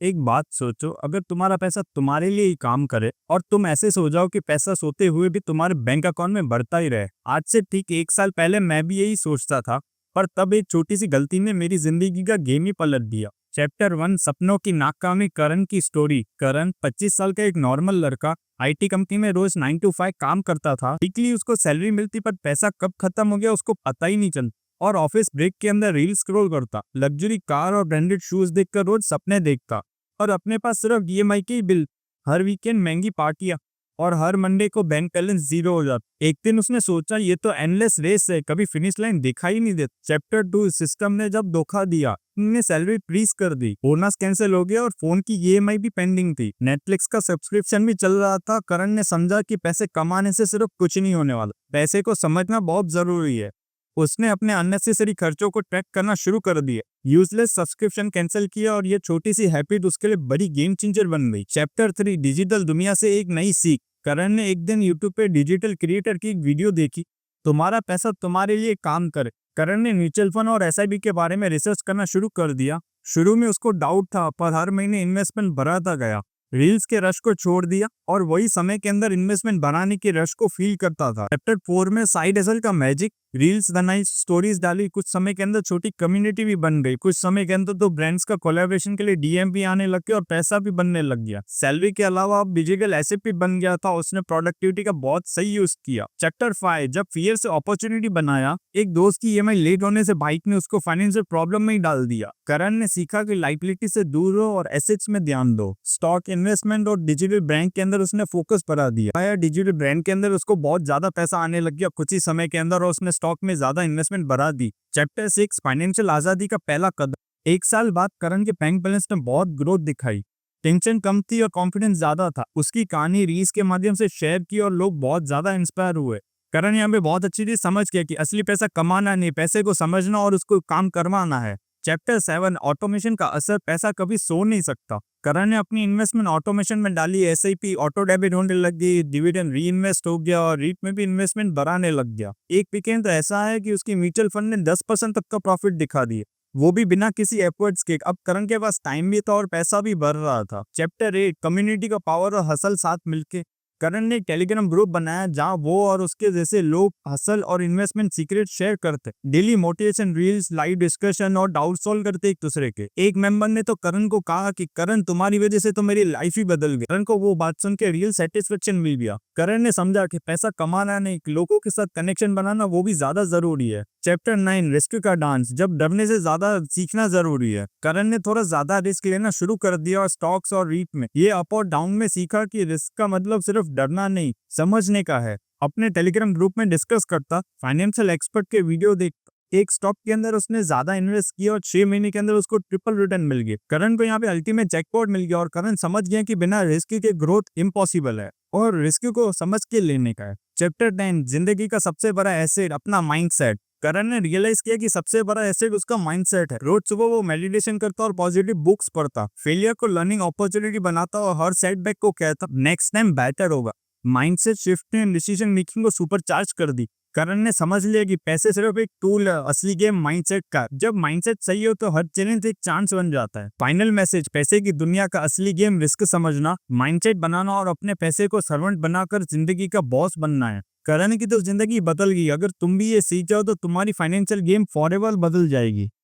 एक बात सोचो, अगर तुम्हारा पैसा तुम्हारे लिए ही काम करे और तुम ऐसे सो जाओ कि पैसा सोते हुए भी तुम्हारे बैंक अकाउंट में बढ़ता ही रहे। आज से ठीक 1 साल पहले मैं भी यही सोचता था, पर तब एक छोटी सी गलती ने मेरी जिंदगी का गेम ही पलट दिया। चैप्टर 1, सपनों की नाकामी। करण की स्टोरी। करण 25 साल का एक नॉर्मल लड़का, आईटी कंपनी में रोज 9 to 5 काम करता था। वीकली उसको सैलरी मिलती, पर पैसा कब खत्म हो गया उसको पता ही नहीं चलता। और ऑफिस ब्रेक के अंदर रील स्क्रॉल करता, लग्जरी कार और ब्रांडेड शूज देखकर रोज सपने देखता, और अपने पास सिर्फ ईएमआई के ही बिल, हर वीकेंड महंगी पार्टियां, और हर मंडे को बैंक बैलेंस जीरो हो जाता। एक दिन उसने सोचा, ये तो एंडलेस रेस है, कभी फिनिश लाइन दिखाई नहीं देती। चैप्टर 2, सिस्टम ने जब धोखा दिया। ने सैलरी फ्रीज कर दी, बोनस कैंसिल हो गया और फोन की ईएमआई भी पेंडिंग थी। नेटफ्लिक्स का सब्सक्रिप्शन भी चल रहा था। करण ने समझा कि पैसे कमाने से सिर्फ कुछ नहीं होने वाला, पैसे को समझना बहुत जरूरी है। उसने अपने अननेसेसरी खर्चों को ट्रैक करना शुरू कर दिया, यूजलेस सब्सक्रिप्शन कैंसिल किया, और ये छोटी सी हैबिट उसके लिए बड़ी गेम चेंजर बन गई। चैप्टर 3, डिजिटल दुनिया से एक नई सीख। करण ने एक दिन यूट्यूब पे डिजिटल क्रिएटर की एक वीडियो देखी, तुम्हारा पैसा तुम्हारे लिए काम करे। करण ने म्यूचुअल फंड और एसआईपी के बारे में रिसर्च करना शुरू कर दिया। शुरू में उसको डाउट था, पर हर महीने इन्वेस्टमेंट बढ़ाता गया। रील्स के रश को छोड़ दिया और वही समय के अंदर इन्वेस्टमेंट बनाने के रश को फील करता था। चैप्टर 4 में साइड हसल का मैजिक। रील्स बनाई, स्टोरीज डाली, कुछ समय के अंदर छोटी कम्युनिटी भी बन गई। कुछ समय के अंदर तो ब्रांड्स का कोलैबोरेशन के लिए डीएम भी आने लग गए और पैसा भी बनने लग गया। सैलरी के अलावा अब डिजिटल एसेट भी बन गया था। उसने प्रोडक्टिविटी का बहुत सही यूज किया। चैप्टर 5, जब फियर से अपॉर्चुनिटी बनाया। एक दोस्त की ईएमआई लेट होने से बाइक ने उसको फाइनेंशियल प्रॉब्लम में ही डाल दिया। करण ने सीखा कि लाइबिलिटी से दूर रहो और एसेट्स में ध्यान दो। स्टॉक इन्वेस्टमेंट और डिजिटल ब्रांड के अंदर उसने फोकस बढ़ा दिया। डिजिटल ब्रांड के अंदर उसको बहुत ज्यादा पैसा आने लग गया कुछ ही समय के अंदर, और उसने स्टॉक में ज्यादा इन्वेस्टमेंट बढ़ा दी। चैप्टर 6, फाइनेंशियल आजादी का पहला कदम। 1 साल बाद करण के बैंक बैलेंस ने बहुत ग्रोथ दिखाई। टेंशन कम थी और कॉन्फिडेंस ज्यादा था। उसकी कहानी रील्स के माध्यम से शेयर की और लोग बहुत ज्यादा इंस्पायर हुए। करण यहाँ पे बहुत अच्छी चीज समझ गया कि असली पैसा कमाना नहीं, पैसे को समझना और उसको काम करवाना है। चैप्टर 7, ऑटोमेशन का असर। पैसा कभी सो नहीं सकता। करण ने अपनी इन्वेस्टमेंट ऑटोमेशन में डाली। एसआईपी ऑटो डेबिट होने लग गई, डिविडेंड री इन्वेस्ट हो गया और रीट में भी इन्वेस्टमेंट बढ़ाने लग गया। एक वीकेंड तो ऐसा है कि उसकी म्यूचुअल फंड ने 10% तक का प्रॉफिट दिखा दिया, वो भी बिना किसी एफर्ट्स के। अब करण के पास टाइम भी था और पैसा भी बढ़ रहा था। चैप्टर 8, कम्युनिटी का पावर और हसल साथ मिलके। करण ने एक टेलीग्राम ग्रुप बनाया जहां वो और उसके जैसे लोग हसल और इन्वेस्टमेंट सीक्रेट शेयर करते। Daily motivation reels, live discussion और डाउट सॉल्व करते एक दूसरे के। एक मेंबर ने तो करण को कहा कि करण, तुम्हारी वजह से तो मेरी लाइफ ही बदल गई। करण को वो बात सुन के रियल सेटिस्फेक्शन मिल गया। करण ने समझा कि पैसा कमाना नहीं, लोगों के साथ कनेक्शन बनाना वो भी ज्यादा जरूरी है। चैप्टर 9, रेस्क्यू का डांस। जब डरने से ज्यादा सीखना जरूरी है। करण ने थोड़ा ज्यादा रिस्क लेना शुरू कर दिया और स्टॉक्स और रीट में ये अप और डाउन में सीखा कि रिस्क का मतलब सिर्फ डरना नहीं, समझने का है। अपने टेलीग्राम ग्रुप में डिस्कस करता, फाइनेंशियल एक्सपर्ट के वीडियो देखता। एक स्टॉक के अंदर उसने ज्यादा इन्वेस्ट किया और 6 महीने के अंदर उसको ट्रिपल रिटर्न मिल गया। करण को यहाँ पे अल्टीमेट जैकपॉट मिल गया और करण समझ गया कि बिना रिस्क के ग्रोथ इम्पॉसिबल है और रिस्क को समझ के लेने का है। चैप्टर 10, जिंदगी का सबसे बड़ा एसेट, अपना माइंडसेट। करण ने रियलाइज किया कि सबसे बड़ा एसेट उसका माइंडसेट है। रोज सुबह वो मेडिटेशन करता और पॉजिटिव बुक्स पढ़ता, फेलियर को लर्निंग अपॉर्चुनिटी बनाता और हर सेटबैक को कहता नेक्स्ट टाइम बेटर होगा। माइंडसेट शिफ्ट ने डिसीजन मेकिंग को सुपरचार्ज कर दी। करण ने समझ लिया कि पैसे सिर्फ एक टूल है, असली गेम माइंडसेट का। जब माइंडसेट सही हो तो हर चैलेंज एक चांस बन जाता है। फाइनल मैसेज, पैसे की दुनिया का असली गेम रिस्क समझना, माइंडसेट बनाना और अपने पैसे को सर्वेंट बनाकर जिंदगी का बॉस बनना है। करण की तो जिंदगी बदल गई। अगर तुम भी ये सीख जाओ तो तुम्हारी फाइनेंशियल गेम फॉरएवर बदल जाएगी।